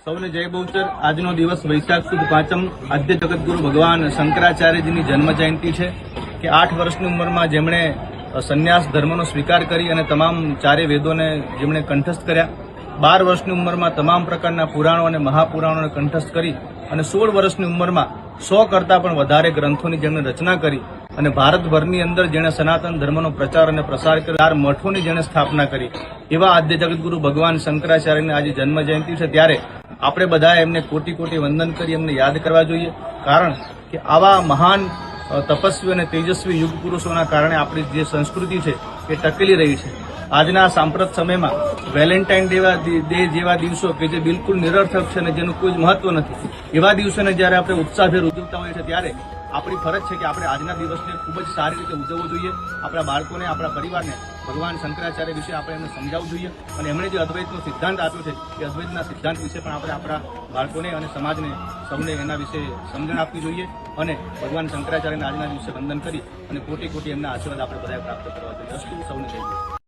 સૌને જય બહુચર। આજનો દિવસ વૈશાખ સુદ પાંચમ આદ્ય જગતગુરુ ભગવાન શંકરાચાર્યજીની જન્મ જયંતિ છે કે 8 વર્ષની ઉંમરમાં જેમણે સંન્યાસ ધર્મનો સ્વીકાર કરી અને તમામ ચારે વેદોને જેમણે કંઠસ્થ કર્યા। 12 વર્ષની ઉંમરમાં તમામ પ્રકારના પુરાણો અને મહાપુરાણોને કંઠસ્થ કરી અને 16 વર્ષની ઉંમરમાં 100 કરતાં પણ વધારે ગ્રંથોની જેમણે રચના કરી અને ભારતભરની અંદર જેણે સનાતન ધર્મનો પ્રચાર અને પ્રસાર કરી 4 મઠોની જેણે સ્થાપના કરી એવા આદ્ય જગતગુરુ ભગવાન શંકરાચાર્યની આજે જન્મ જયંતિ છે। ત્યારે આપણે બધા એમને કોટી કોટી વંદન કરી એમને યાદ કરવા જોઈએ, કારણ કે આવા મહાન તપસ્વી અને તેજસ્વી યુગ પુરુષોના કારણે આપણી જે સંસ્કૃતિ છે એ ટકેલી રહી છે। આજના સાંપ્રત સમયમાં વેલેન્ટાઇન ડે જેવા દિવસો કે જે બિલકુલ નિરર્થક છે અને જેનું કોઈ મહત્વ નથી, એવા દિવસોને જ્યારે આપણે ઉત્સાહભેર ઉજવતા હોઈએ છીએ ત્યારે આપણી ફરજ છે કે આપણે આજના દિવસને ખૂબ જ સારી રીતે ઉજવવો જોઈએ। આપણા બાળકોને, આપણા પરિવારને ભગવાન શંકરાચાર્ય વિશે આપણે એમને સમજાવવું જોઈએ અને એમણે જે અદ્વૈતનો સિદ્ધાંત આપ્યો છે એ અદ્વૈતના સિદ્ધાંત વિશે પણ આપણે આપણા બાળકોને અને સમાજને સૌને એના વિશે સમજણ આપવી જોઈએ અને ભગવાન શંકરાચાર્યના આજના દિવસે વંદન કરી અને કોટી કોટી એમના આશીર્વાદ આપણે બધાએ પ્રાપ્ત કરવા જોઈએ। અસ્તુ, સૌને જય.